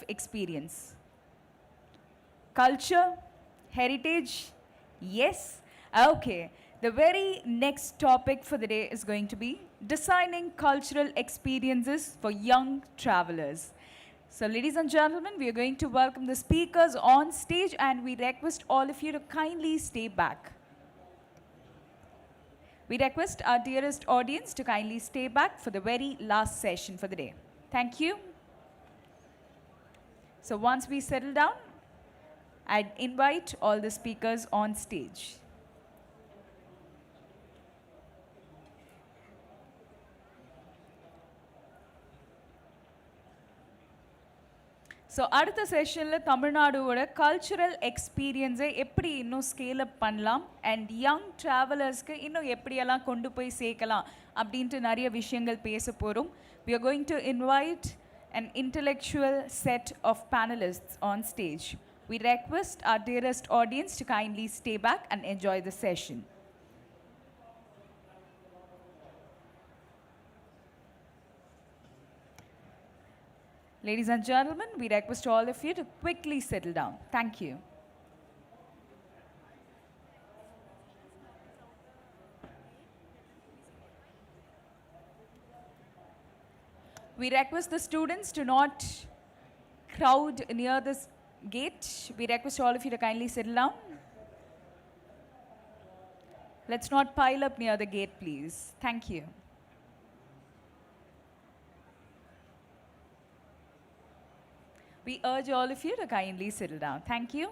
experience. Culture, heritage, yes. Okay, the very next topic for the day is going to be designing cultural experiences for young travelers. So ladies and gentlemen, we are going to welcome the speakers on stage and we request all of you to kindly stay back. We request our dearest audience to kindly stay back for the very last session for the day. Thank you. So once we settle down, I'd invite all the speakers on stage. So அடுத்த செஷனில் தமிழ்நாடுவோட cultural எக்ஸ்பீரியன்ஸை எப்படி இன்னும் scale up பண்ணலாம் and young ட்ராவலர்ஸ்க்கு இன்னும் எப்படியெல்லாம் கொண்டு போய் சேர்க்கலாம் அப்படின்ட்டு நிறைய விஷயங்கள் பேச போகிறோம். We are going to invite an intellectual set of panelists on stage. We request our dearest audience to kindly stay back and enjoy the session. Ladies and gentlemen, we request all of you to quickly settle down. Thank you. We request the students to not crowd near this gate. We request all of you to kindly settle down. Let's not pile up near the gate, please. Thank you. We urge all of you to kindly settle down. Thank you.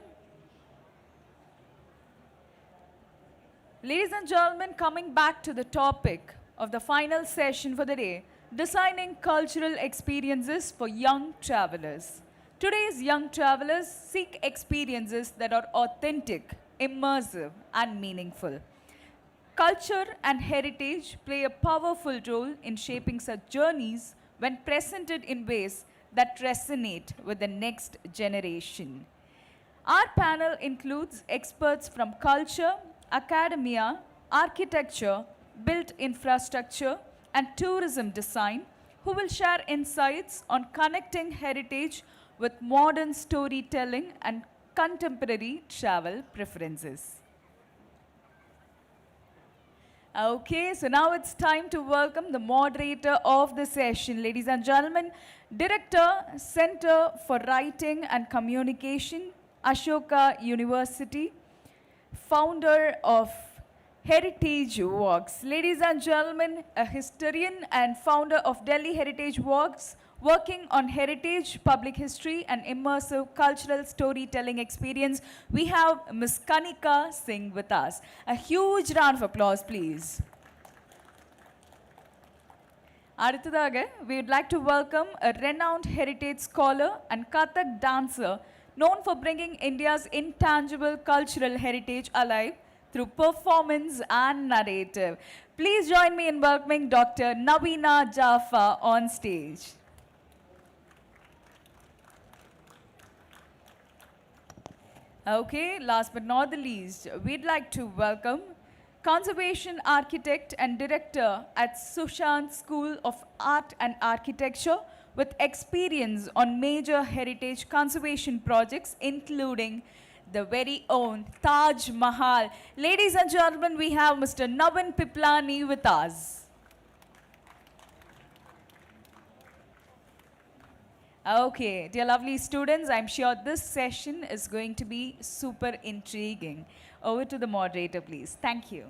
Ladies and gentlemen, coming back to the topic of the final session for the day, designing cultural experiences for young travelers. Today's young travelers seek experiences that are authentic, immersive, and meaningful. Culture and heritage play a powerful role in shaping such journeys when presented in ways that resonate with the next generation. Our panel includes experts from culture, academia, architecture, built infrastructure, and tourism design who will share insights on connecting heritage with modern storytelling and contemporary travel preferences. Okay, so now it's time to welcome the moderator of the session. Ladies and gentlemen, Director, Center for Writing and Communication, Ashoka University, founder of Heritage Walks. Ladies and gentlemen, a historian and founder of Delhi Heritage Walks, working on heritage, public history, and immersive cultural storytelling experience, we have Ms. Kanika Singh with us. A huge round of applause, please. அடுத்ததாக, we would like to welcome a renowned heritage scholar and Kathak dancer known for bringing India's intangible cultural heritage alive through performance and narrative. Please join me in welcoming Dr. Navina Jaffa on stage. Okay, last but not the least, we'd like to welcome conservation architect and director at Sushant School of Art and Architecture with experience on major heritage conservation projects including the very own Taj Mahal. Ladies and gentlemen, we have Mr. Navin Piplani with us. Okay, dear lovely students, I'm sure this session is going to be super intriguing. Over to the moderator, please. Thank you.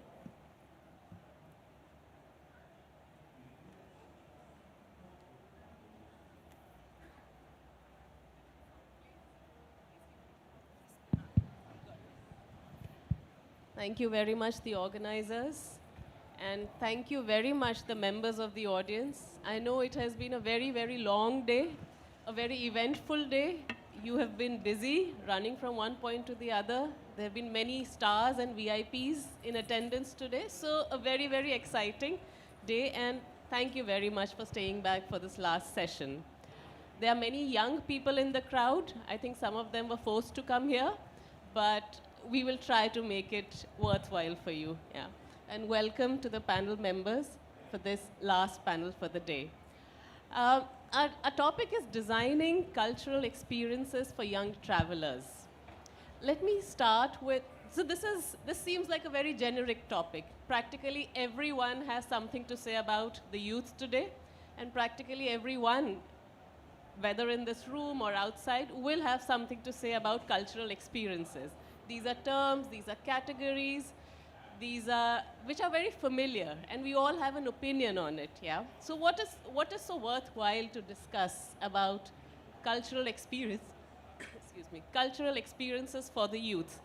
Thank you very much, the organizers. And thank you very much, the members of the audience. I know it has been a very, very long day, a very eventful day. You have been busy running from one point to the other. There have been many stars and VIPs in attendance today. So a very, very exciting day. And thank you very much for staying back for this last session. There are many young people in the crowd. I think some of them were forced to come here. But we will try to make it worthwhile for you. Yeah. And welcome to the panel members for this last panel for the day. Our topic is designing cultural experiences for young travelers. Let me start with, so this seems like a very generic topic. Practically everyone has something to say about the youth today, and practically everyone, whether in this room or outside, will have something to say about cultural experiences. These are terms, these are categories, these are, which are very familiar, and we all have an opinion on it, yeah? So what is so worthwhile to discuss about cultural experience, excuse me, cultural experiences for the youth?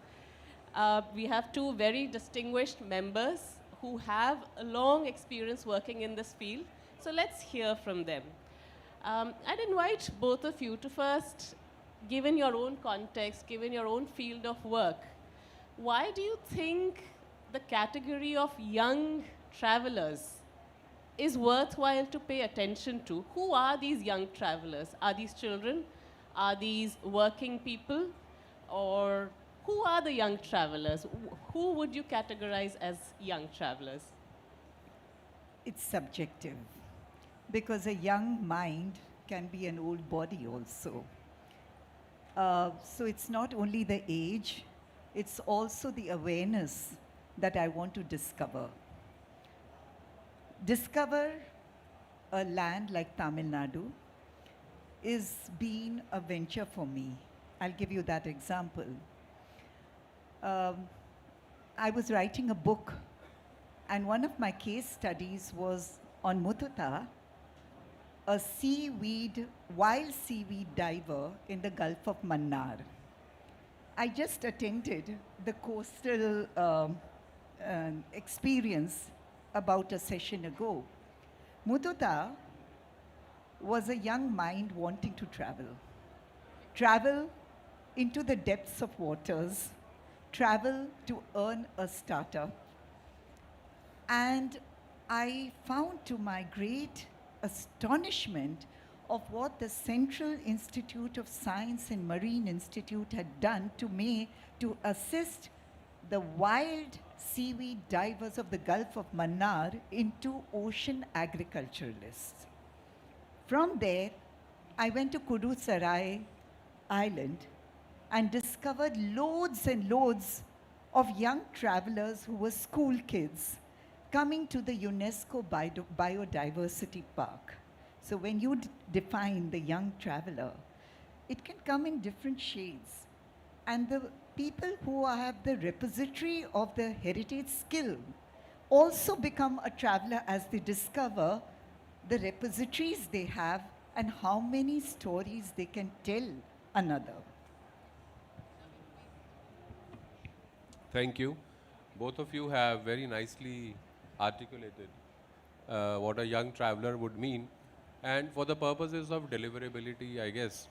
We have two very distinguished members who have a long experience working in this field, so let's hear from them. I'd invite both of you to first, given your own context, given your own field of work, why do you think the category of young travelers is worthwhile to pay attention to? Who are these young travelers? Are these children? Are these working people? Or who are the young travelers? Who would you categorize as young travelers? It's subjective because a young mind can be an old body also. So it's not only the age, it's also the awareness that I want to discover. Discover a land like Tamil Nadu is been a venture for me. I'll give you that example. I was writing a book, and one of my case studies was on Muthuta, a wild seaweed diver in the Gulf of Mannar. I just attended the coastal experience about a session ago. Muthuta was a young mind wanting to travel into the depths of waters, travel to earn a startup. And I found, to my great astonishment, of what the Central Institute of Science and Marine Institute had done to assist the wild seaweed divers of the Gulf of Mannar into ocean agriculturalists. From there, I went to Kudusarai Island and discovered loads and loads of young travelers who were school kids coming to the UNESCO Biodiversity Park. So when you define the young traveler, it can come in different shades. And the people who have the repository of the heritage skill also become a traveler as they discover the repositories they have and how many stories they can tell another. Thank you. Both of you have very nicely articulated what a young traveler would mean. And for the purposes of deliverability, I guess,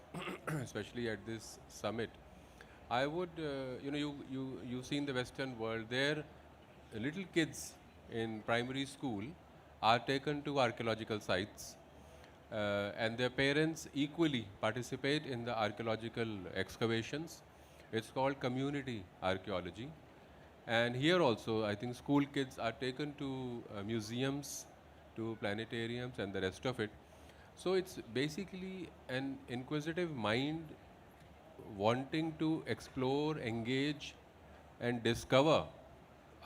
especially at this summit, I would, you've seen the Western world, there little kids in primary school are taken to archaeological sites and their parents equally participate in the archaeological excavations. It's called community archaeology. And here also, I think school kids are taken to museums, to planetariums and the rest of it. So it's basically an inquisitive mind wanting to explore, engage and discover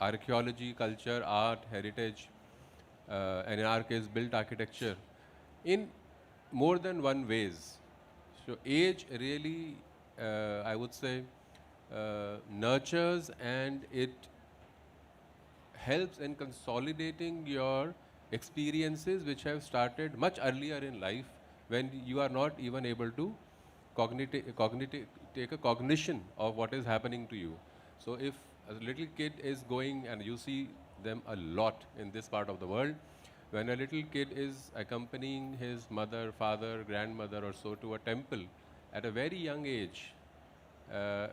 archaeology, culture, art, heritage, and in our case built architecture in more than one ways. So age really, I would say, nurtures and it helps in consolidating your experiences which have started much earlier in life when you are not even able to take a cognition of what is happening to you. So if a little kid is going, and you see them a lot in this part of the world, when a little kid is accompanying his mother, father, grandmother or so to a temple at a very young age,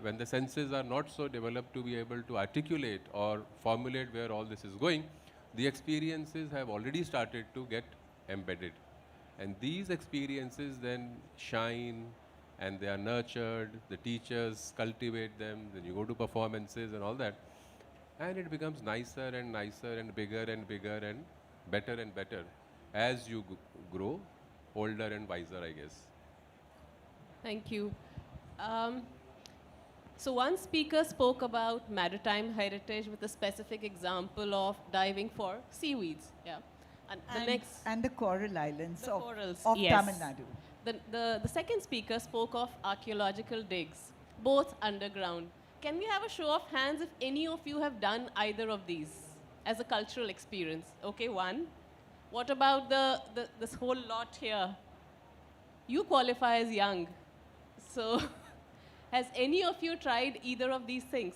when the senses are not so developed to be able to articulate or formulate where all this is going, the experiences have already started to get embedded. And these experiences then shine and they are nurtured, the teachers cultivate them, then you go to performances and all that. And it becomes nicer and bigger and better as you grow older and wiser, I guess. Thank you. Um, so one speaker spoke about maritime heritage with a specific example of diving for seaweeds. Yeah. And the next, And the coral islands the of, corals, of yes. Tamil Nadu. The second speaker spoke of archaeological digs, both underground. Can we have a show of hands if any of you have done either of these as a cultural experience? Okay, one. What about this whole lot here? You qualify as young. So has any of you tried either of these things?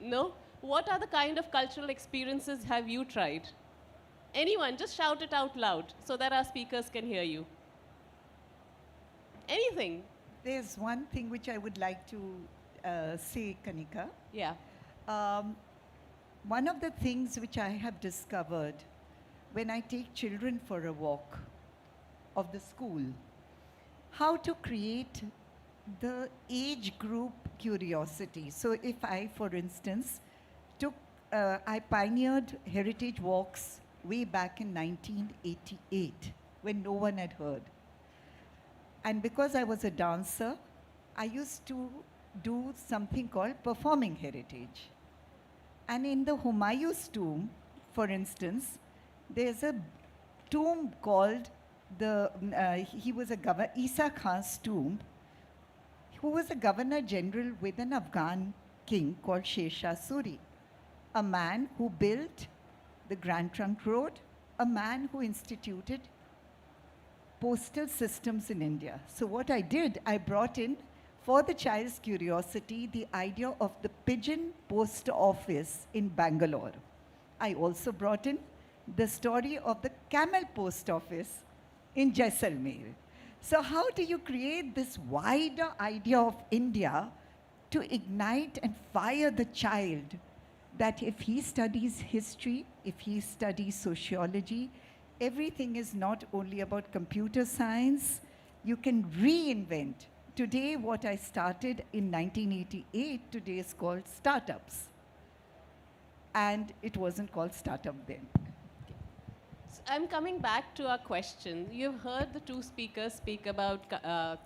No? What are the kind of cultural experiences have you tried? Anyone, just shout it out loud so that our speakers can hear you. Anything? There's one thing which I would like to say, Kanika. Yeah. One of the things which I have discovered when I take children for a walk of the school, how to create the age group curiosity. So if I, for instance, I pioneered heritage walks way back in 1988 when no one had heard. And because I was a dancer, I used to do something called performing heritage. And in the Humayun's tomb, for instance, there's a tomb called he was a governor, Isa Khan's tomb, who was a governor general with an Afghan king called Sher Shah Suri, a man who built the Grand Trunk Road, a man who instituted postal systems in India. So what I did, I brought in, for the child's curiosity, the idea of the pigeon post office in Bangalore. I also brought in the story of the camel post office in Jaisalmer. So how do you create this wider idea of India to ignite and fire the child that if he studies history, if he studies sociology, everything is not only about computer science, you can reinvent. Today, what I started in 1988, today is called startups. And it wasn't called startup then. So I'm coming back to our question. You've heard the two speakers speak about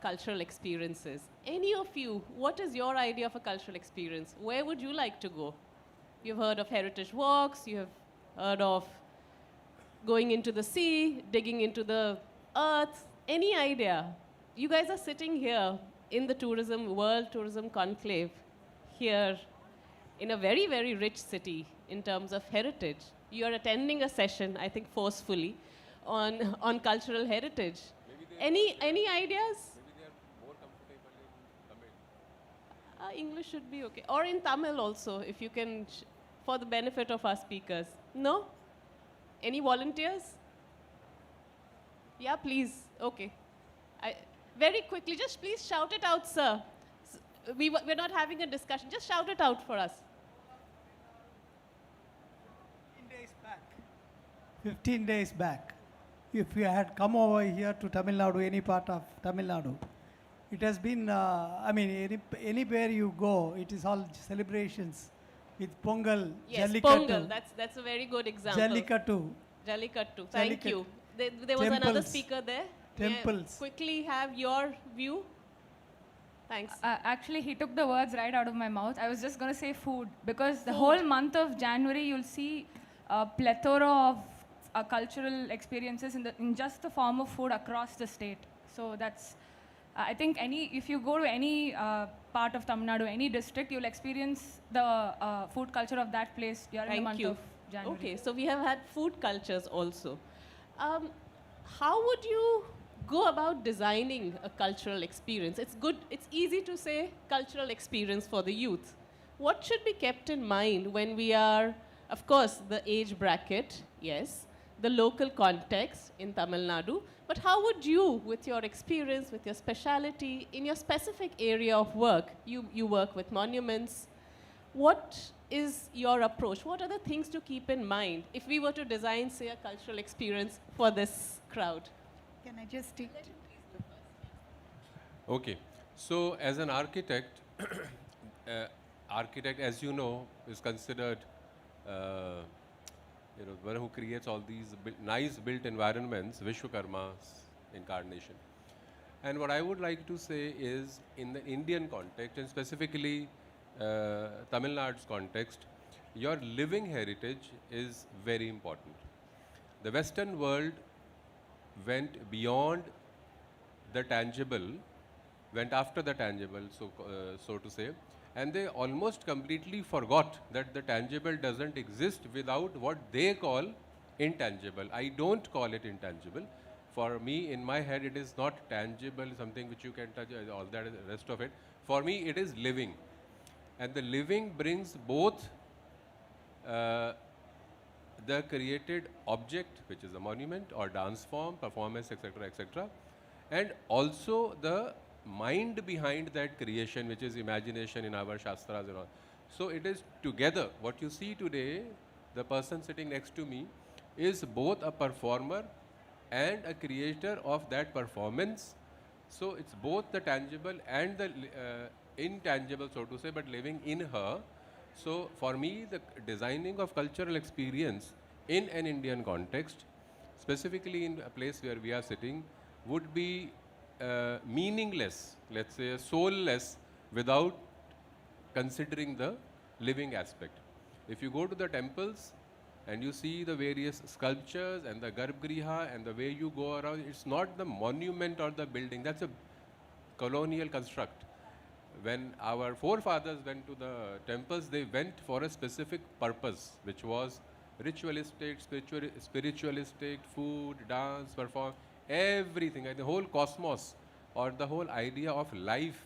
cultural experiences. Any of you, what is your idea of a cultural experience? Where would you like to go? You've heard of heritage walks, you have heard of going into the sea, digging into the earth. Any idea? You guys are sitting here in the World Tourism Conclave, here in a very, very rich city in terms of heritage. You are attending a session, I think forcefully, on cultural heritage. Any ideas? Maybe they are more comfortable in Tamil. English should be okay. Or in Tamil also, if you can, for the benefit of our speakers. No? Any volunteers? Yeah, please. Okay. Very quickly, just please shout it out, sir. We're not having a discussion. Just shout it out for us. 15 days back, if you had come over here to Tamil Nadu, any part of Tamil Nadu, it has been, anywhere you go, it is all celebrations with Pongal, Yes, Jallikattu. Pongal. That's a very good example. Jallikattu. Jallikattu. Thank Jallikattu. you. There was another Temples. speaker there. May I Temples. quickly have your view? Thanks. Actually, he took the words right out of my mouth. I was just going to say food because the whole month of January, you'll see a plethora of cultural experiences in just the form of food across the state. So that's, I think, if you go to any part of Tamil Nadu, any district, you'll experience the food culture of that place during the Thank month you. of January. Okay, so we have had food cultures also. How would you go about designing a cultural experience? It's easy to say cultural experience for the youth. What should be kept in mind when we are, of course, the age bracket, yes, the local context in Tamil Nadu, but how would you, with your experience, with your speciality, in your specific area of work, you work with monuments, what is your approach? What are the things to keep in mind if we were to design, say, a cultural experience for this crowd? Can I just take Okay. So as an architect, architect, as you know, is considered one who creates all these nice built environments, Vishwakarma's incarnation. And what I would like to say is, in the Indian context, and specifically Tamil Nadu's context, your living heritage is very important. The Western world went beyond the tangible, went after the tangible, so to say, and they almost completely forgot that the tangible doesn't exist without what they call intangible. I don't call it intangible. For me, in my head, it is not tangible, something which you can touch, all that, rest of it. For me, it is living. And the living brings both the created object, which is a monument or dance form, performance, etc., and also the mind behind that creation, which is imagination in our Shastras and all. So it is together. What you see today, the person sitting next to me, is both a performer and a creator of that performance. So it's both the tangible and the intangible, so to say, but living in her. So for me, the designing of cultural experience in an Indian context, specifically in a place where we are sitting, would be meaningless, let's say soulless, without considering the living aspect. If you go to the temples and you see the various sculptures and the garbhagriha and the way you go around, it's not the monument or the building, that's a colonial construct. When our forefathers went to the temples, they went for a specific purpose, which was ritualistic, spiritualistic, food, dance, perform, everything. And the whole cosmos or the whole idea of life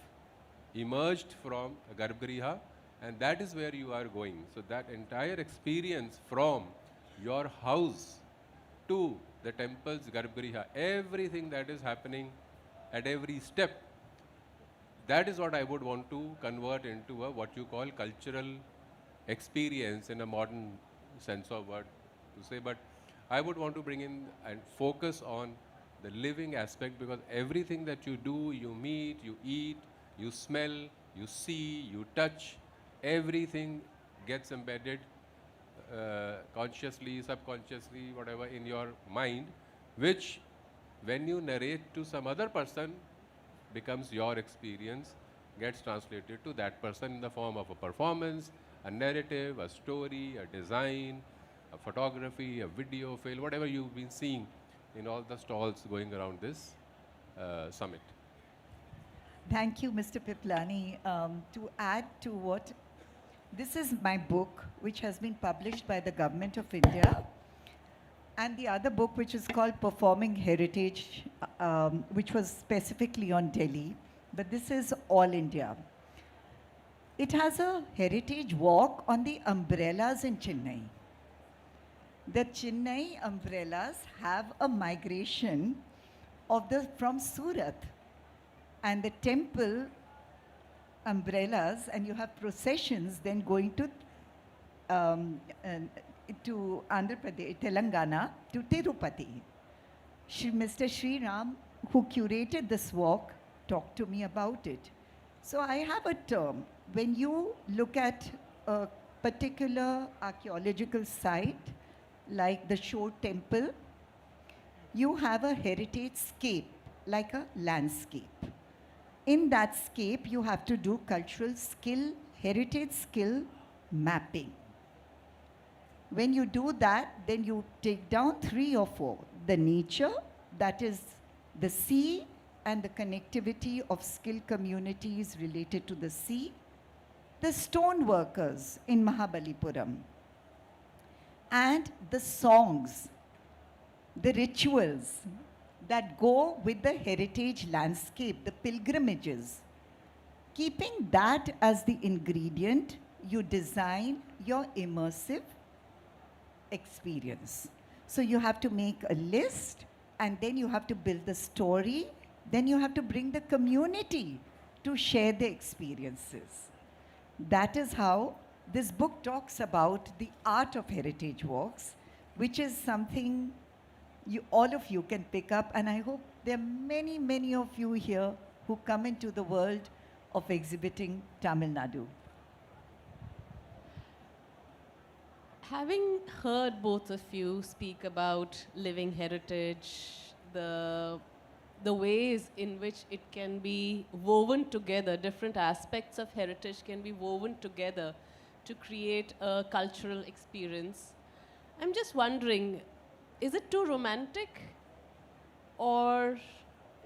emerged from Garbhagriha, and that is where you are going. So that entire experience from your house to the temple's Garbhagriha, everything that is happening at every step, that is what I would want to convert into a what you call cultural experience in a modern sense of word to say. But I would want to bring in and focus on the living aspect, because everything that you do, you meet, you eat, you smell, you see, you touch, everything gets embedded consciously, subconsciously, whatever, in your mind, which when you narrate to some other person becomes your experience, gets translated to that person in the form of a performance, a narrative, a story, a design, a photography, a video, film, whatever you've been seeing in all the stalls going around this summit. Thank you, Mr. Piplani. To add to what, this is my book, which has been published by the Government of India, and the other book, which is called Performing Heritage, which was specifically on Delhi, but this is all India. It has a heritage walk on the umbrellas in Chennai. The Chennai umbrellas have a migration from Surat, and the temple umbrellas, and you have processions then going to Andhra Pradesh, Telangana, to Tirupati. Mr. Sri Ram, who curated this walk, talked to me about it. So I have a term. When you look at a particular archaeological site, like the Shore Temple, you have a heritage scape, like a landscape. In that scape, you have to do cultural skill, heritage skill mapping. When you do that, then you take down 3 or 4. The nature, that is the sea and the connectivity of skilled communities related to the sea. The stone workers in Mamallapuram. And the songs, the rituals that go with the heritage landscape, the pilgrimages. Keeping that as the ingredient, you design your immersive experience. So you have to make a list, and then you have to build the story, then you have to bring the community to share the experiences. That is how this book talks about the art of heritage walks, which is something all of you can pick up, and I hope there are many, many of you here who come into the world of exhibiting Tamil Nadu. Having heard both of you speak about living heritage, the, the ways in which it can be woven together, different aspects of heritage can be woven together to create a cultural experience, I'm just wondering, is it too romantic? Or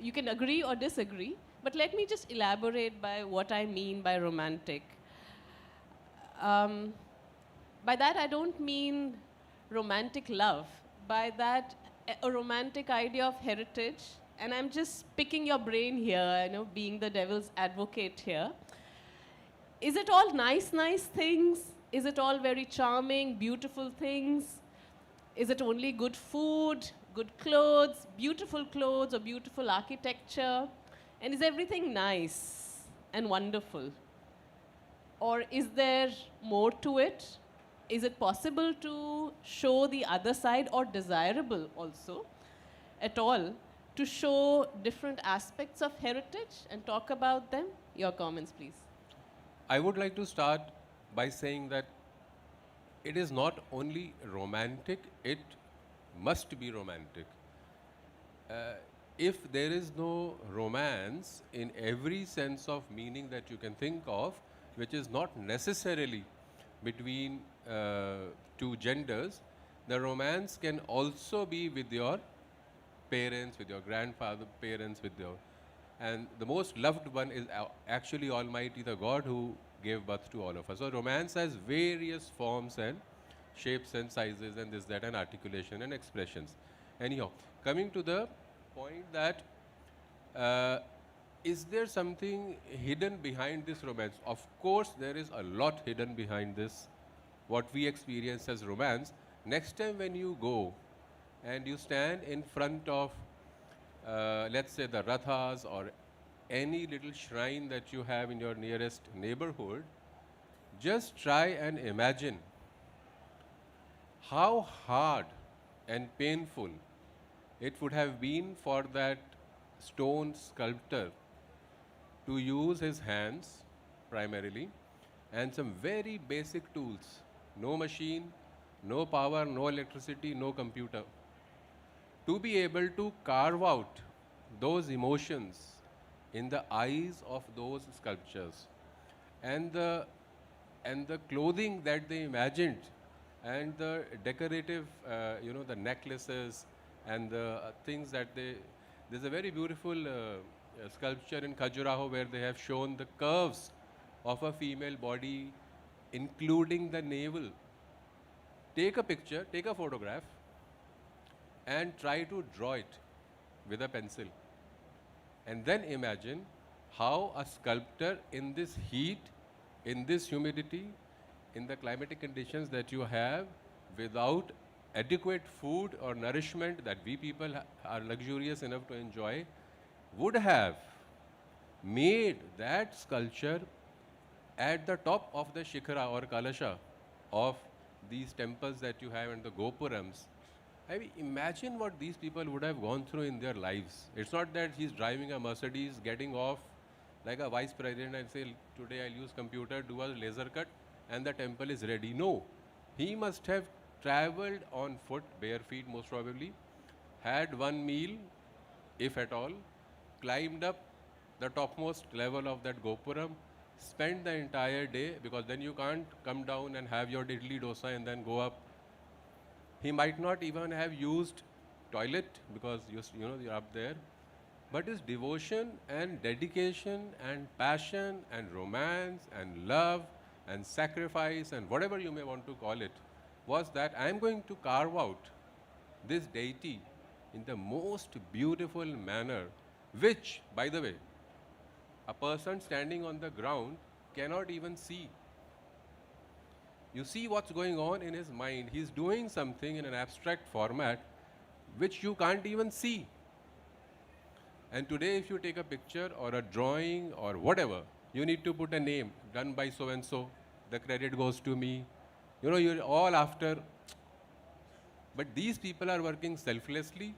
you can agree or disagree, but let me just elaborate by what I mean by romantic. Um, by that, I don't mean romantic love. By that, a romantic idea of heritage, and I'm just picking your brain here, being the devil's advocate here. Is it all nice, nice things? Is it all very charming, beautiful things? Is it only good food, good clothes, or beautiful architecture? And is everything nice and wonderful? Or is there more to it? Is it possible to show the other side, or desirable also at all, to show different aspects of heritage and talk about them? Your comments, please. I would like to start by saying that it is not only romantic, it must be romantic. If there is no romance in every sense of meaning that you can think of, which is not necessarily between two genders, the romance can also be with your parents, with your grandfather, parents, with your... And the most loved one is actually Almighty, the God who gave birth to all of us. So romance has various forms and shapes and sizes and this, that, and articulation and expressions. Anyhow, coming to the point that is there something hidden behind this romance? Of course, there is a lot hidden behind this, what we experience as romance. Next time when you go and you stand in front of, let's say, the Rathas or any little shrine that you have in your nearest neighborhood, just try and imagine how hard and painful it would have been for that stone sculptor to use his hands primarily and some very basic tools. No machine, no power, no electricity, no computer. To be able to carve out those emotions in the eyes of those sculptures, and the clothing that they imagined, and the decorative, the necklaces and the things that they... There's a very beautiful sculpture in Khajuraho where they have shown the curves of a female body, including the navel. Take a picture, take a photograph, and try to draw it with a pencil. And then imagine how a sculptor in this heat, in this humidity, in the climatic conditions that you have, without adequate food or nourishment that we people are luxurious enough to enjoy, would have made that sculpture at the top of the shikhara or kalasha of these temples that you have and the gopurams. I mean, imagine what these people would have gone through in their lives. It's not that he's driving a Mercedes, getting off like a vice president and say, today I'll use computer, do a laser cut, and the temple is ready. No. He must have traveled on foot, bare feet most probably, had one meal, if at all, climbed up the topmost level of that gopuram, spent the entire day, because then you can't come down and have your idli dosa and then go up. He might not even have used toilet because you're up there. But his devotion and dedication and passion and romance and love and sacrifice and whatever you may want to call it was that I am going to carve out this deity in the most beautiful manner, which, by the way, a person standing on the ground cannot even see. You see what's going on in his mind. He's doing something in an abstract format which you can't even see. And today, if you take a picture or a drawing or whatever, you need to put a name, done by so-and-so, the credit goes to me. You're all after. But these people are working selflessly,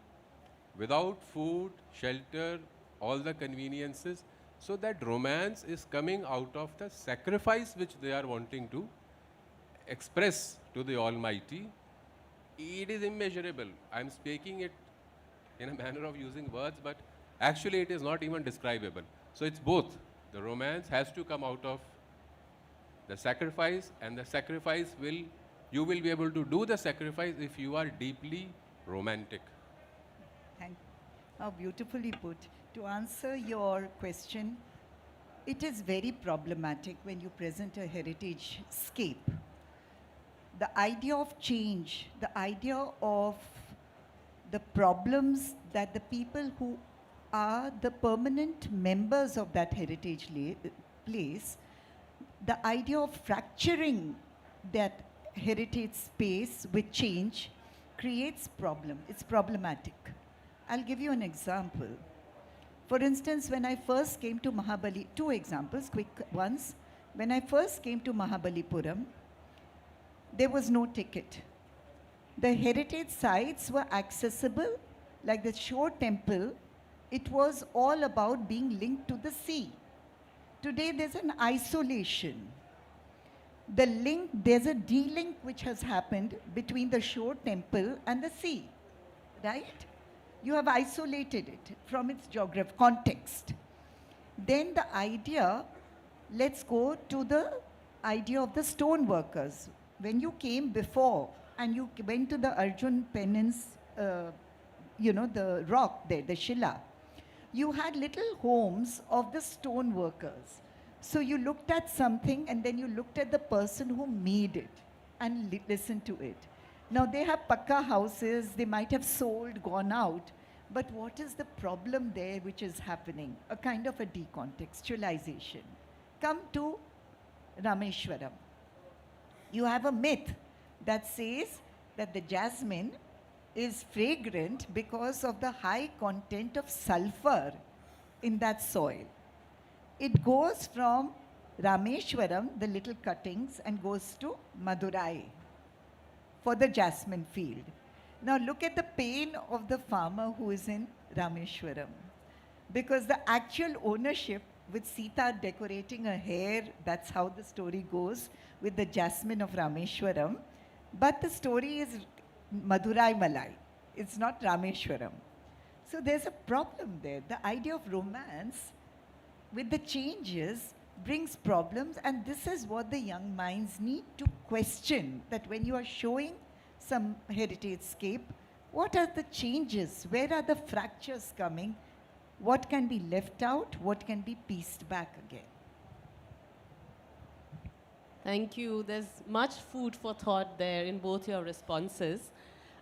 without food, shelter, all the conveniences. So that romance is coming out of the sacrifice which they are wanting to express to the Almighty, it is immeasurable. I'm speaking it in a manner of using words, but actually it is not even describable. So it's both. The romance has to come out of the sacrifice, and the sacrifice you will be able to do the sacrifice if you are deeply romantic. Thank How beautifully put. To answer your question, it is very problematic when you present a heritage scape. The idea of change, the idea of the problems that the people who are the permanent members of that heritage place, the idea of fracturing that heritage space with change creates problem. It's problematic. I'll give you an example. For instance, when I first came to two examples, quick ones. When I first came to Mamallapuram, there was no ticket. The heritage sites were accessible, like the Shore Temple. It was all about being linked to the sea. Today there's an isolation. There's a de-link which has happened between the Shore Temple and the sea, right? You have isolated it from its context. Then the idea, let's go to the idea of the stone workers. When you came before and you went to the Arjun penance, the rock there, the Shila, you had little homes of the stone workers. So you looked at something and then you looked at the person who made it and listened to it. Now they have pakka houses, they might have sold, gone out, but what is the problem there which is happening? A kind of a decontextualization. Come to Rameshwaram. You have a myth that says that the jasmine is fragrant because of the high content of sulfur in that soil. It goes from Rameshwaram, the little cuttings, and goes to Madurai for the jasmine field. Now look at the pain of the farmer who is in Rameshwaram. Because the actual ownership, with Sita decorating her hair, that's how the story goes, with the jasmine of Rameshwaram. But the story is Madurai Malai. It's not Rameshwaram. So there's a problem there. The idea of romance with the changes brings problems, and this is what the young minds need to question, that when you are showing some heritage scape, what are the changes? Where are the fractures coming? What can be left out? What can be pieced back again? Thank you. There's much food for thought there in both your responses.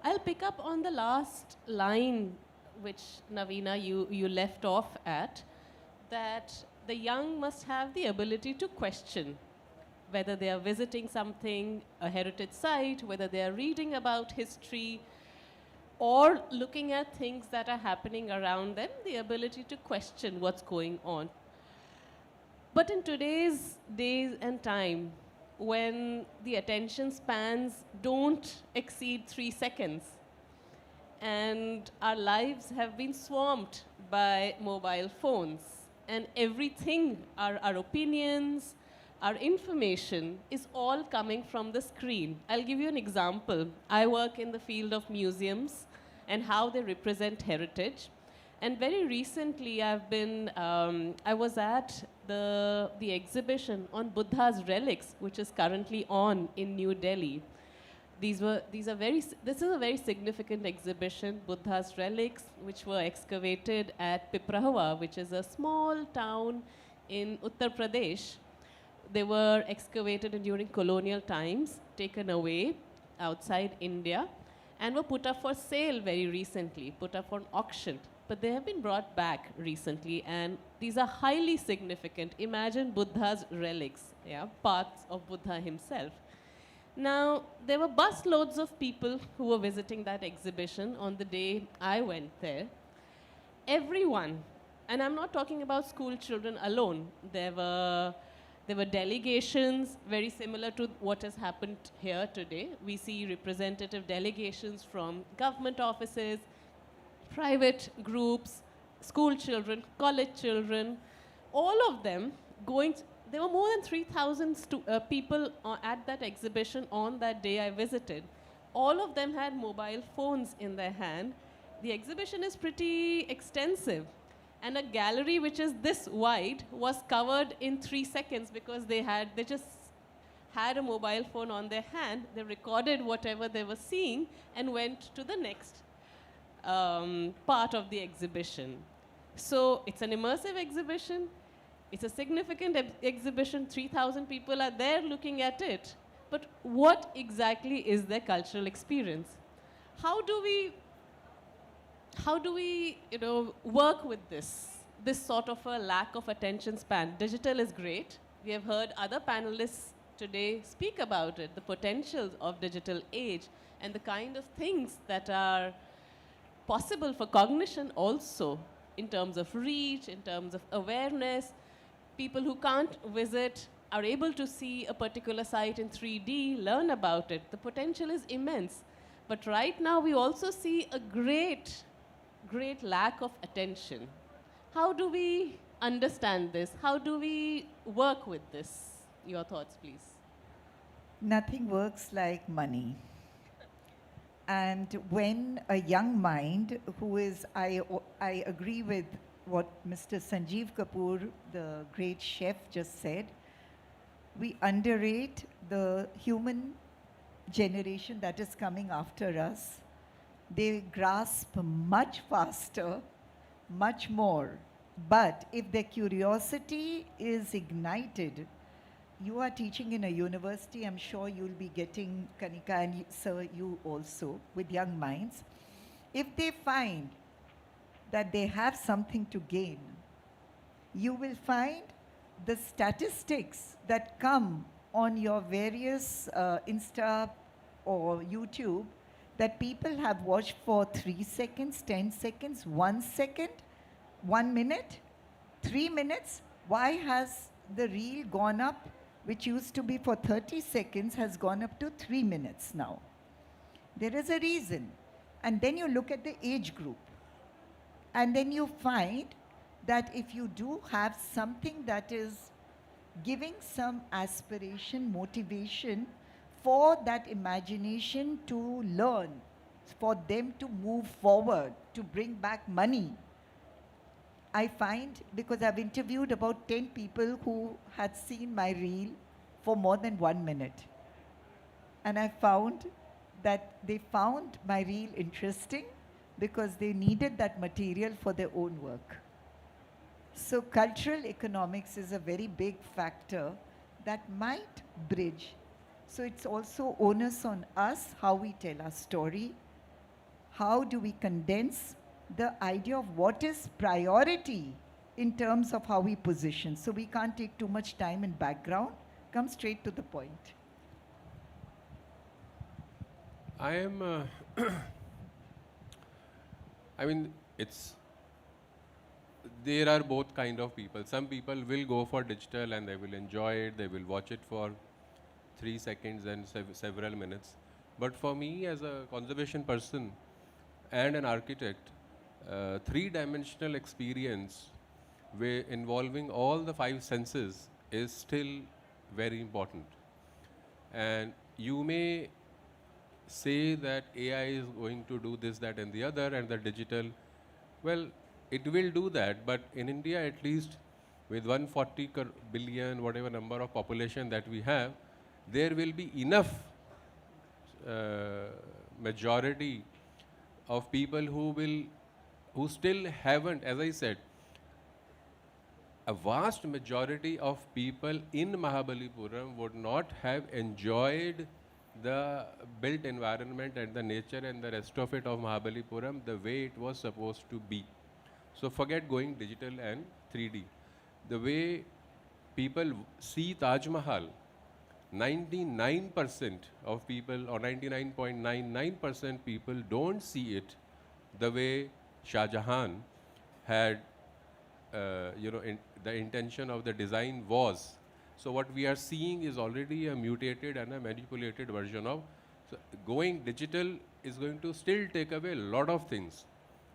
I'll pick up on the last line which, Navina, you left off at, that the young must have the ability to question whether they are visiting something, a heritage site, whether they are reading about history, or looking at things that are happening around them, the ability to question what's going on. But in today's days and time, when the attention spans don't exceed 3 seconds, and our lives have been swamped by mobile phones, and everything, our opinions, our information is all coming from the screen. I'll give you an example. I work in the field of museums and how they represent heritage. And very recently, I was at the exhibition on Buddha's relics, which is currently on in New Delhi. This is a very significant exhibition, Buddha's relics, which were excavated at Piprahua, which is a small town in Uttar Pradesh. They were excavated during colonial times, taken away outside India, and were put up for sale very recently, put up for an auction. But they have been brought back recently, and these are highly significant. Imagine Buddha's relics, parts of Buddha himself. Now, there were busloads of people who were visiting that exhibition on the day I went there. Everyone, and I'm not talking about school children alone, there were delegations very similar to what has happened here today. We see representative delegations from government offices, private groups, school children, college children, all of them there were more than 3,000 people at that exhibition on that day I visited. All of them had mobile phones in their hand. The exhibition is pretty extensive. And a gallery which is this wide was covered in 3 seconds because they just had a mobile phone on their hand. They recorded whatever they were seeing and went to the next part of the exhibition. So it's an immersive exhibition. It's a significant exhibition. 3,000 people are there looking at it. But what exactly is their cultural experience? How do we work with this sort of a lack of attention span? Digital is great. We have heard other panelists today speak about it, the potentials of digital age and the kind of things that are possible for cognition also, in terms of reach, in terms of awareness. People who can't visit are able to see a particular site in 3D, learn about it. The potential is immense. But right now we also see a great lack of attention. How do we understand this? How do we work with this? Your thoughts, please. Nothing works like money. And when a young mind, who is, I agree with what Mr. Sanjeev Kapoor, the great chef, just said, we underrate the human generation that is coming after us. They grasp much faster, much more. But if their curiosity is ignited, you are teaching in a university, I'm sure you'll be getting, Kanika and sir, you also, with young minds. If they find that they have something to gain, you will find the statistics that come on your various Insta or YouTube, that people have watched for 3 seconds, 10 seconds, 1 second, 1 minute, 3 minutes. Why has the reel gone up, which used to be for 30 seconds, has gone up to 3 minutes now? There is a reason. And then you look at the age group. And then you find that if you do have something that is giving some aspiration, motivation for that imagination to learn, for them to move forward, to bring back money. I find, because I've interviewed about 10 people who had seen my reel for more than 1 minute. And I found that they found my reel interesting because they needed that material for their own work. So cultural economics is a very big factor that might bridge. So it's also onus on us how we tell our story. How do we condense the idea of what is priority in terms of how we position? So we can't take too much time in background, come straight to the point. I am, I mean, there are both kind of people. Some people will go for digital and they will enjoy it, they will watch it for 3 seconds and several minutes. But for me, as a conservation person and an architect, three-dimensional experience involving all the 5 senses is still very important. And you may say that AI is going to do this, that and the other, and the digital, well, it will do that, but in India at least, with 140 billion, whatever number of population that we have, there will be enough majority of people who still haven't, as I said, a vast majority of people in Mamallapuram would not have enjoyed the built environment and the nature and the rest of it of Mamallapuram the way it was supposed to be. So forget going digital and 3D. The way people see Taj Mahal, 99% of people, or 99.99% people don't see it the way Shah Jahan had, the intention of the design was. So what we are seeing is already a mutated and a manipulated version of. So going digital is going to still take away a lot of things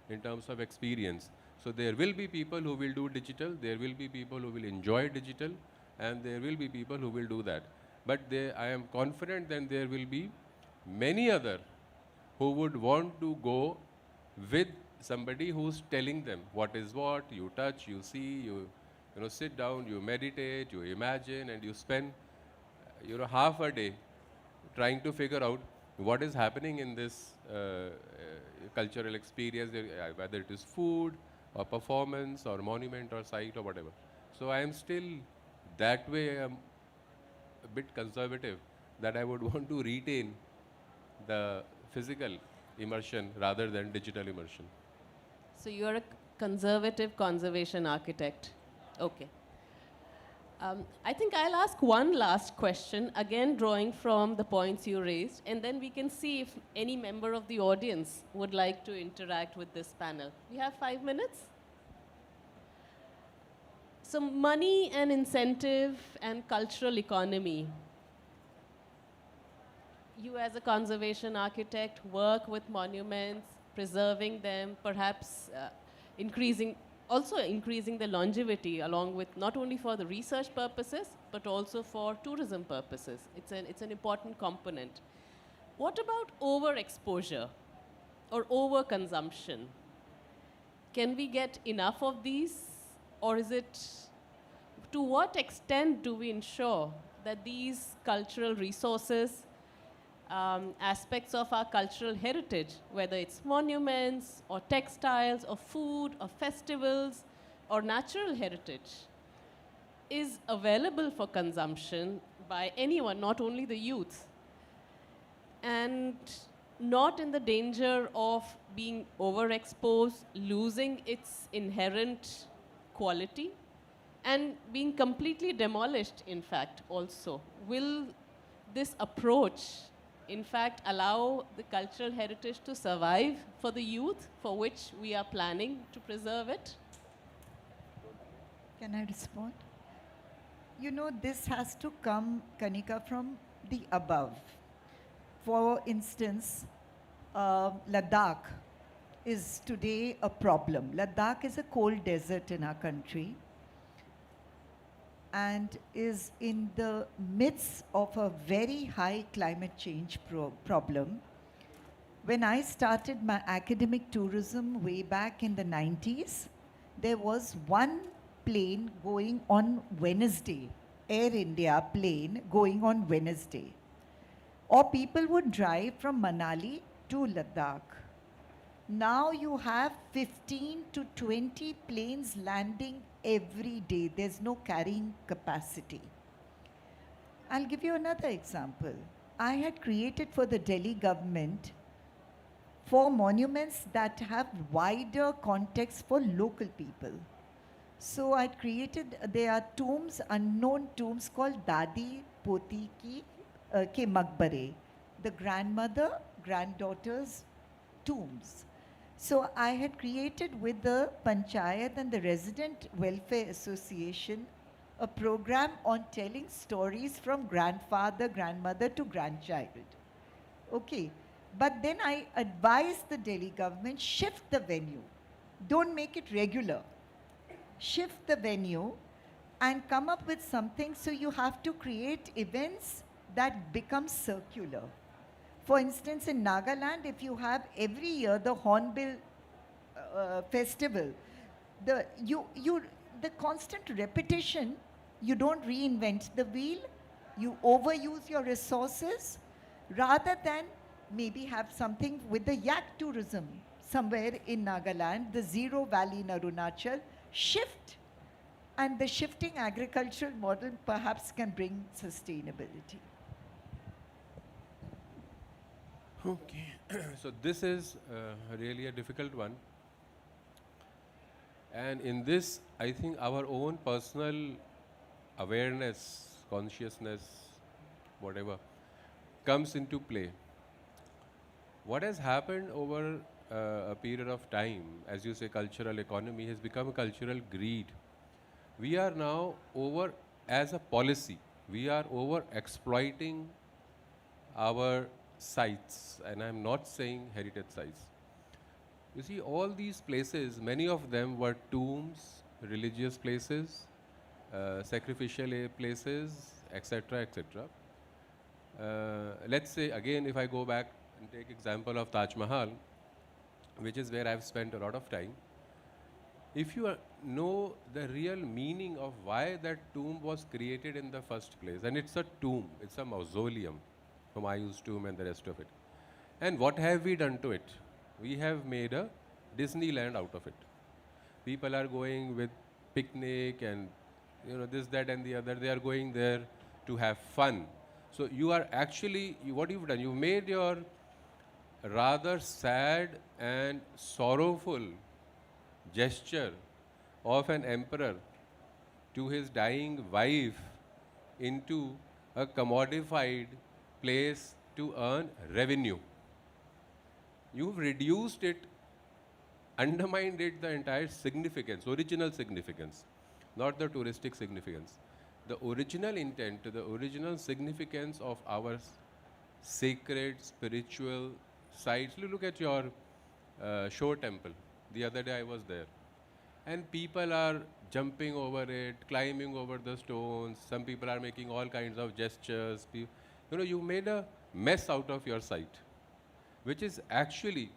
in terms of experience. So there will be people who will do digital, there will be people who will enjoy digital, and there will be people who will do that. But I am confident that there will be many other who would want to go with somebody who's telling them what is what, you touch, you see, you know, sit down, you meditate, you imagine, and you spend, you know, half a day trying to figure out what is happening in this cultural experience, whether it is food or performance or monument or site or whatever. So I am still that way a bit conservative that I would want to retain the physical immersion rather than digital immersion. So you're a conservative conservation architect. Okay. I think I'll ask one last question, again drawing from the points you raised, and then we can see if any member of the audience would like to interact with this panel. We have 5 minutes? So money and incentive and cultural economy. You as a conservation architect work with monuments, preserving them, perhaps also increasing the longevity along with not only for the research purposes, but also for tourism purposes. It's an important component. What about overexposure or overconsumption? Can we get enough of these? Or to what extent do we ensure that these cultural resources, aspects of our cultural heritage, whether it's monuments or textiles or food or festivals or natural heritage, is available for consumption by anyone, not only the youth, and not in the danger of being overexposed, losing its inherent quality, and being completely demolished, in fact, also? Will this approach in fact allow the cultural heritage to survive for the youth, for which we are planning to preserve it? Can I respond? You know, this has to come, Kanika, from the above. For instance, Ladakh is today a problem. Ladakh is a cold desert in our country and is in the midst of a very high climate change problem. When I started my academic tourism way back in the 90s, there was one plane going on Wednesday, Air India plane going on Wednesday. Or people would drive from Manali to Ladakh. Now you have 15 to 20 planes landing every day. There's no carrying capacity. I'll give you another example. I had created for the Delhi government 4 monuments that have wider context for local people. So I'd created, there are tombs, unknown tombs called Dadi Poti ki ke Makbare, the grandmother, granddaughter's tombs. So I had created with the Panchayat and the Resident Welfare Association a program on telling stories from grandfather, grandmother to grandchild. Okay, but then I advised the Delhi government, shift the venue. Don't make it regular. Shift the venue and come up with something, so you have to create events that become circular. For instance, in Nagaland, if you have every year the Hornbill festival, the constant repetition, you don't reinvent the wheel, you overuse your resources, rather than maybe have something with the yak tourism somewhere in Nagaland, the Zero Valley in Arunachal, shift, and the shifting agricultural model perhaps can bring sustainability. Okay, so this is really a difficult one. And in this, I think our own personal awareness, consciousness, whatever, comes into play. What has happened over a period of time, as you say, cultural economy has become a cultural greed. We are now as a policy, we are over exploiting our sites, and I'm not saying heritage sites. You see, all these places, many of them were tombs, religious places, sacrificial places, etc., etc. Let's say again, if I go back and take example of Taj Mahal, which is where I've spent a lot of time. If you know the real meaning of why that tomb was created in the first place, and it's a tomb, it's a mausoleum, Humayun's tomb and the rest of it. And what have we done to it? We have made a Disneyland out of it. People are going with picnic and this, that, and the other. They are going there to have fun. So you are actually, what you've done, you made your rather sad and sorrowful gesture of an emperor to his dying wife into a commodified place to earn revenue. You've reduced it, undermined it, the entire significance, original significance, not the touristic significance. The original intent, the original significance of our sacred, spiritual sites. Look at your Shore temple. The other day I was there. And people are jumping over it, climbing over the stones. Some people are making all kinds of gestures. You made a mess out of your site, which is actually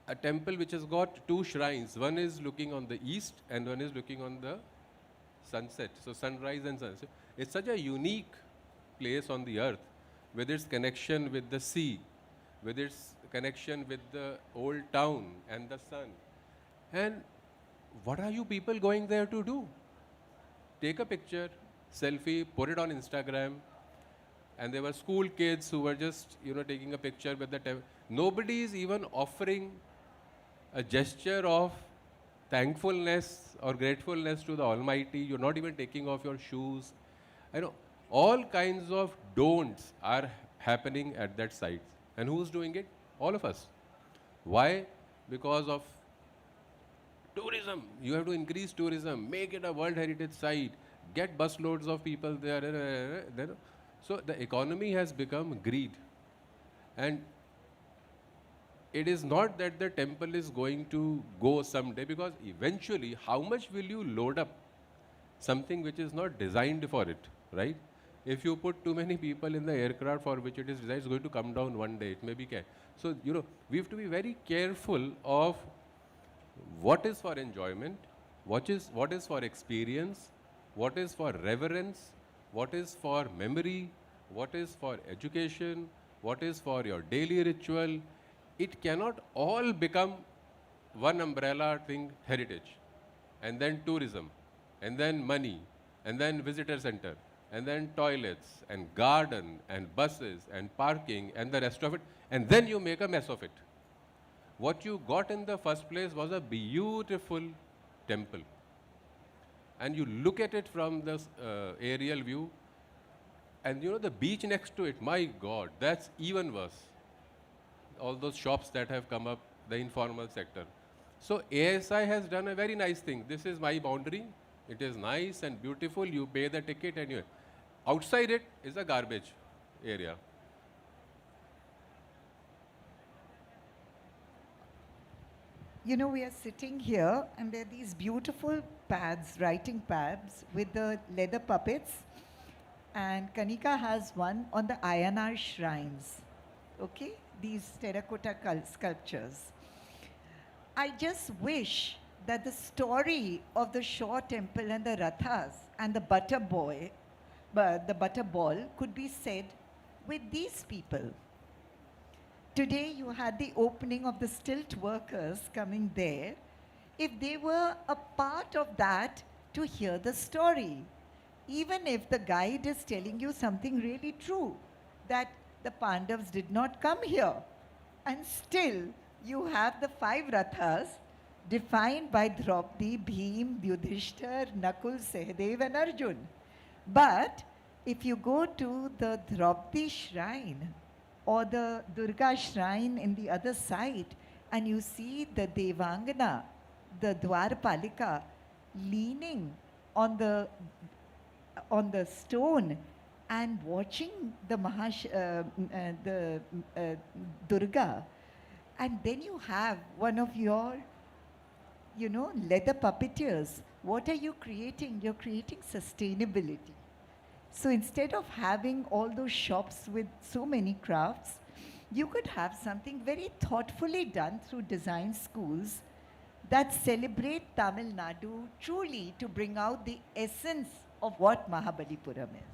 a temple which has got two shrines. One is looking on the east and one is looking on the sunset. So sunrise and sunset. It's such a unique place on the earth, with its connection with the sea, with its connection with the old town and the sun. And what are you people going there to do? Take a picture, selfie, put it on Instagram. And there were school kids who were just, taking a picture with the temple. Nobody is even offering a gesture of thankfulness or gratefulness to the Almighty. You're not even taking off your shoes. I know all kinds of don'ts are happening at that site. And who's doing it? All of us. Why? Because of tourism. You have to increase tourism, make it a World Heritage Site, get busloads of people there. So the economy has become greed. And it is not that the temple is going to go someday, because eventually, how much will you load up something which is not designed for it, right? If you put too many people in the aircraft for which it is designed, it's going to come down one day. It may be. So, we have to be very careful of what is for enjoyment, what is for experience, what is for reverence, what is for memory, what is for education, what is for your daily ritual. It cannot all become one umbrella thing, heritage, and then tourism, and then money, and then visitor center, and then toilets, and garden, and buses, and parking, and the rest of it, and then you make a mess of it. What you got in the first place was a beautiful temple. And you look at it from this aerial view, and the beach next to it, my God, that's even worse. All those shops that have come up, the informal sector. So ASI has done a very nice thing. This is my boundary. It is nice and beautiful. You pay the ticket and outside it is a garbage area. We are sitting here and there are these beautiful pads, writing pads with the leather puppets. And Kanika has one on the INR shrines. Okay? These terracotta sculptures. I just wish that the story of the Shore temple and the Rathas and the butter ball could be said with these people. Today you had the opening of the stilt workers coming there. If they were a part of that, to hear the story, even if the guide is telling you something really true, that the Pandavas did not come here, and still you have the 5 Rathas defined by Draupadi, Bhim, Yudhishthir, Nakul, Sahadev and Arjun. But if you go to the Draupadi shrine or the Durga shrine in the other side, and you see the Devangana, the Dwarpalika, leaning on the stone and watching the Durga, and then you have one of your, leather puppeteers what are you creating? You're creating sustainability. So instead of having all those shops with so many crafts, you could have something very thoughtfully done through design schools that celebrate Tamil Nadu truly to bring out the essence of what Mahabalipuram is.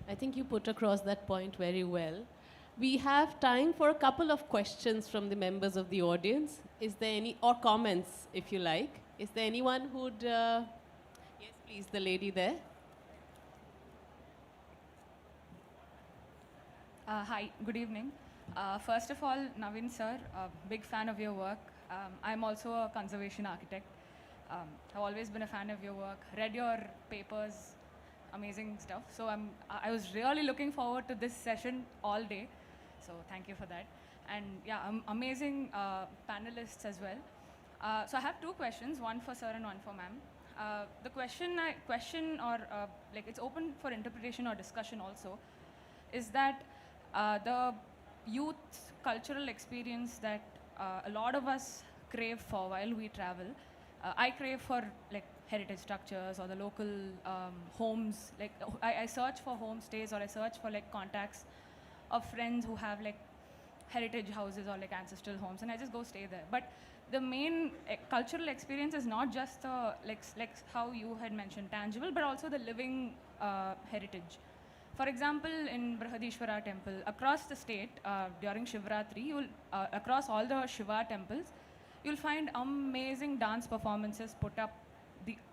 I think you put across that point very well. We have time for a couple of questions from the members of the audience. Is there any, or comments if you like? Is there anyone who'd, yes please, the lady there. Hi, good evening. First of all, Naveen sir, big fan of your work. I'm also a conservation architect. I've always been a fan of your work, read your papers, amazing stuff. So I was really looking forward to this session all day. So thank you for that. And yeah, amazing panelists as well. So I have two questions, one for sir and one for ma'am. The question or like it's open for interpretation or discussion also, is that the youth cultural experience that a lot of us crave for while we travel. I crave for like heritage structures or the local homes. Like I search for homestays or I search for like contacts of friends who have like heritage houses or like ancestral homes, and I just go stay there. But the main cultural experience is not just the like how you had mentioned tangible, but also the living heritage. For example, in Brihadishwara temple, across the state during Shivratri, you'll across all the Shiva temples, you'll find amazing dance performances put up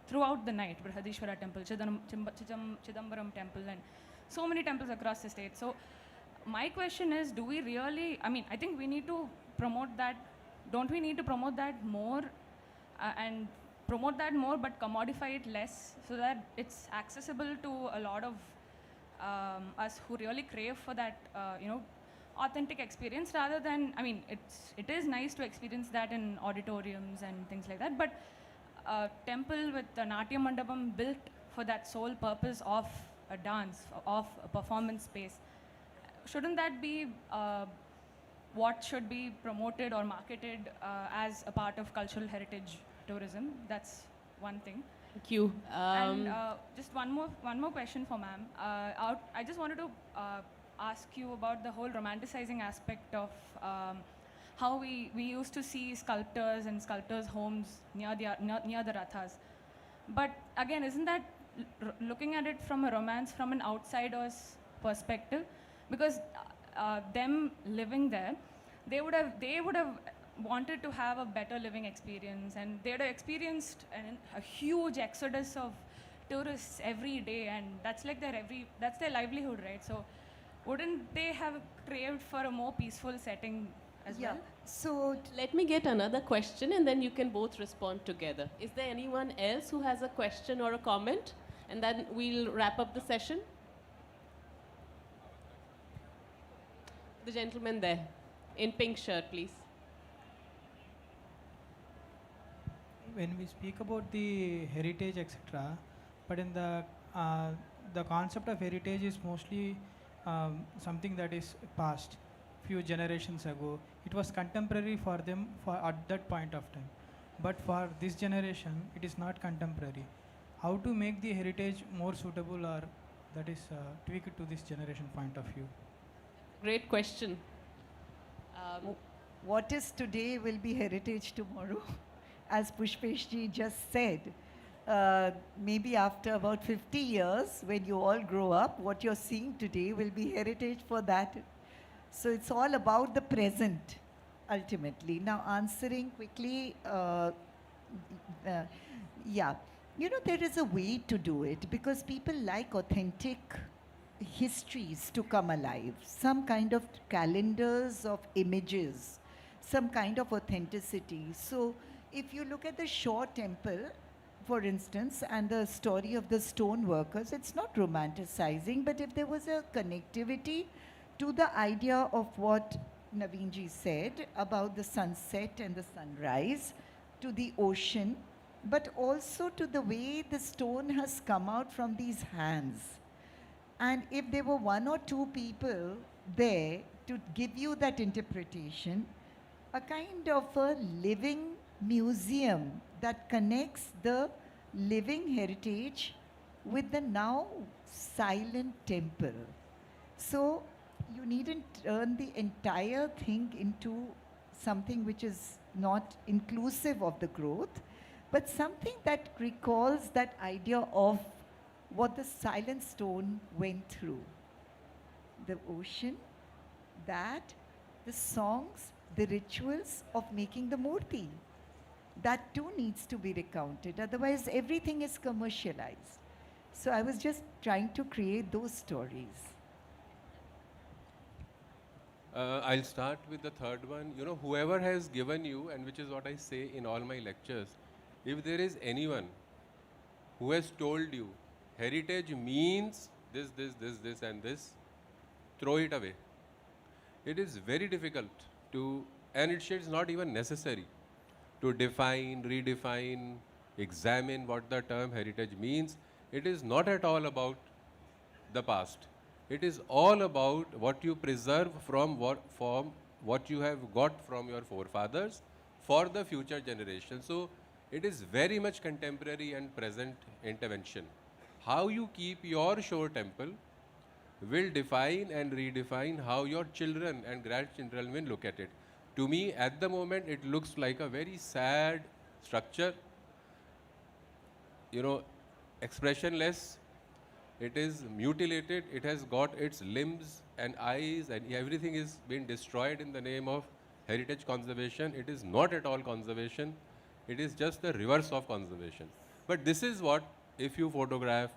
throughout the night. Brihadishwara temple, Chidambaram temple, and so many temples across the state. So my question is, do we really, I mean, I think we need to promote that. Don't we need to promote that more and promote that more, but commodify it less so that it's accessible to a lot of us who really crave for that, authentic experience, rather than, I mean, it is nice to experience that in auditoriums and things like that, but a temple with a Natya Mandapam built for that sole purpose of a dance, of a performance space, shouldn't that be what should be promoted or marketed as a part of cultural heritage tourism? That's one thing. Thank you. And just one more question for ma'am. I just wanted to ask you about the whole romanticizing aspect of how we used to see sculptors and sculptors' homes near the rathas. But again, isn't that looking at it from a romance, from an outsider's perspective? Because them living there, they would have wanted to have a better living experience, and they would have experienced a huge exodus of tourists every day, and that's like that's their livelihood, right? So wouldn't they have craved for a more peaceful setting as well? So Let me get another question and then you can both respond together. Is there anyone else who has a question or a comment? And then we'll wrap up the session. The gentleman there, in pink shirt, please. When we speak about the heritage, etc., but in the concept of heritage is mostly something that is past, few generations ago. It was contemporary for them at that point of time. But for this generation, it is not contemporary. How to make the heritage more suitable, or that is tweak it to this generation point of view? Great question. what is today will be heritage tomorrow. As Pushpeshji just said, maybe after about 50 years, when you all grow up, what you're seeing today will be heritage for that. So it's all about the present, ultimately. Now, answering quickly, yeah. You know, there is a way to do it because people like authentic histories to come alive, some kind of calendars of images, some kind of authenticity. So if you look at the Shore Temple, for instance, and the story of the stone workers, it's not romanticizing, but if there was a connectivity to the idea of what Naveenji said about the sunset and the sunrise, to the ocean, but also to the way the stone has come out from these hands. And if there were one or two people there to give you that interpretation, a kind of a living museum that connects the living heritage with the now silent temple. So you needn't turn the entire thing into something which is not inclusive of the growth, but something that recalls that idea of what the silent stone went through. The ocean, that, the songs, the rituals of making the murti. That too needs to be recounted, otherwise everything is commercialized. So I was just trying to create those stories. I'll start with the third one. You know, whoever has given you, and which is what I say in all my lectures, if there is anyone who has told you heritage means this, and this, throw it away. It is very difficult to, and it's not even necessary to define, redefine, examine what the term heritage means. It is not at all about the past. It is all about what you preserve from what you have got from your forefathers for the future generation. So it is very much contemporary and present intervention. How you keep your shore temple will define and redefine how your children and grandchildren will look at it. To me, at the moment, it looks like a very sad structure, you know, expressionless. It is mutilated. It has got its limbs and eyes, and everything is being destroyed in the name of heritage conservation. It is not at all conservation. It is just the reverse of conservation. But this is what, if you photograph,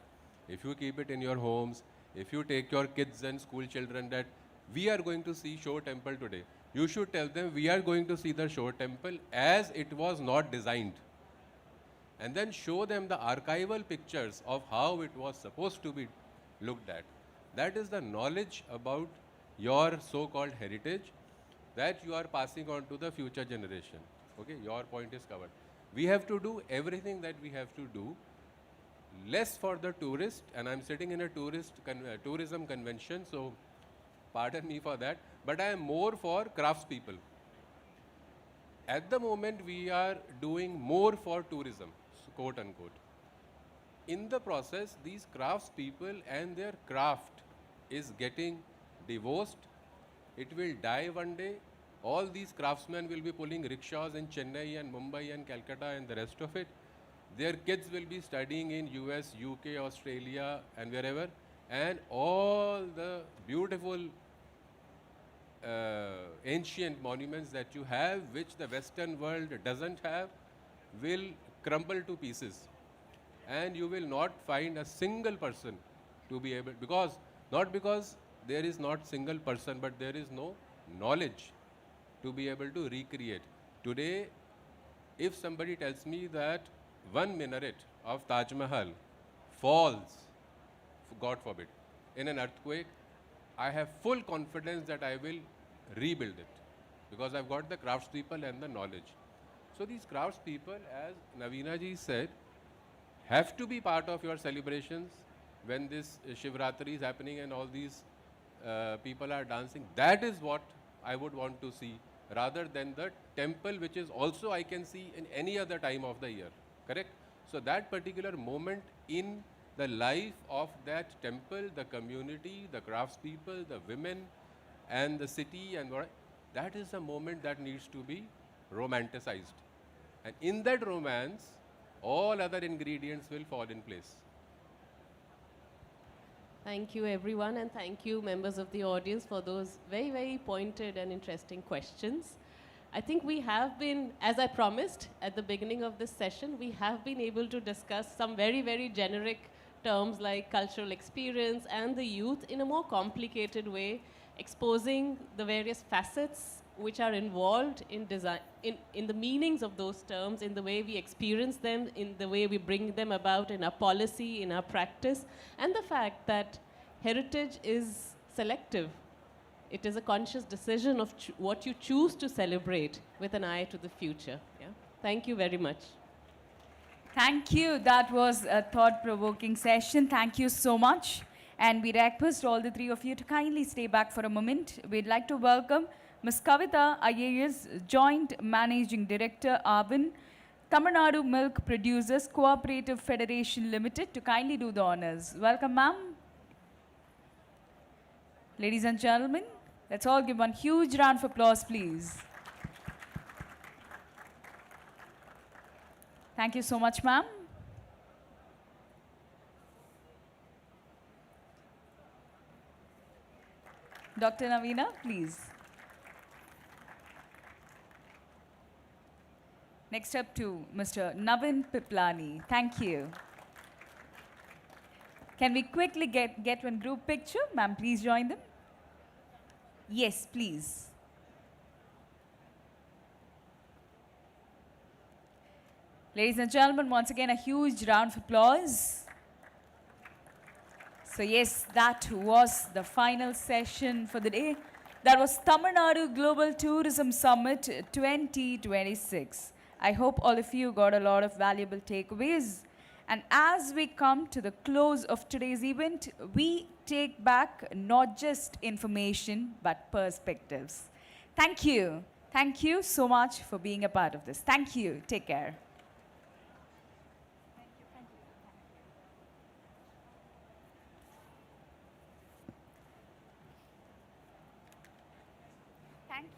if you keep it in your homes, if you take your kids and school children that we are going to see Shore Temple today, you should tell them we are going to see the Shore Temple as it was not designed. And then show them the archival pictures of how it was supposed to be looked at. That is the knowledge about your so-called heritage that you are passing on to the future generation. Okay, your point is covered. We have to do everything that we have to do, less for the tourist, and I'm sitting in a tourism convention, so pardon me for that, but I am more for craftspeople. At the moment, we are doing more for tourism, quote unquote. In the process, these craftspeople and their craft is getting divorced. It will die one day. All these craftsmen will be pulling rickshaws in Chennai and Mumbai and Calcutta and the rest of it. Their kids will be studying in US, UK, Australia and wherever. And all the beautiful ancient monuments that you have, which the Western world doesn't have, will crumble to pieces. And you will not find a single person to be able, not because there is not single person, but there is no knowledge to be able to recreate. Today, if somebody tells me that one minaret of Taj Mahal falls, God forbid, in an earthquake, I have full confidence that I will rebuild it because I've got the craftspeople and the knowledge. So these craftspeople, as Navina ji said, have to be part of your celebrations when this Shivratri is happening and all these people are dancing. That is what I would want to see rather than the temple, which is also I can see in any other time of the year, correct? So that particular moment in the life of that temple, the community, the craftspeople, the women and the city and what, that is a moment that needs to be romanticized. And in that romance, all other ingredients will fall in place. Thank you, everyone, and thank you, members of the audience, for those very, very pointed and interesting questions. I think we have been, as I promised at the beginning of this session, we have been able to discuss some very, very generic terms like cultural experience and the youth in a more complicated way, exposing the various facets which are involved in design, in the meanings of those terms, in the way we experience them, in the way we bring them about in our policy, in our practice, and the fact that heritage is selective. It is a conscious decision of what you choose to celebrate with an eye to the future. Yeah? Thank you very much. Thank you. That was a thought-provoking session. Thank you so much. And we request all the three of you to kindly stay back for a moment. We'd like to welcome Ms. Kavita, IAS Joint Managing Director, Arbin, Tamil Nadu Milk Producers Cooperative Federation Limited to kindly do the honors. Welcome, ma'am. Ladies and gentlemen, let's all give one huge round of applause, please. Thank you so much, ma'am. Dr. Navina, please. Next up to Mr. Navin Piplani. Thank you. Can we quickly get one group picture? Ma'am, please join them. Yes, please. Ladies and gentlemen, once again, a huge round of applause. So yes, that was the final session for the day. That was Tamil Nadu Global Tourism Summit 2026. I hope all of you got a lot of valuable takeaways. And as we come to the close of today's event, we take back not just information, but perspectives. Thank you. Thank you so much for being a part of this. Thank you. Take care.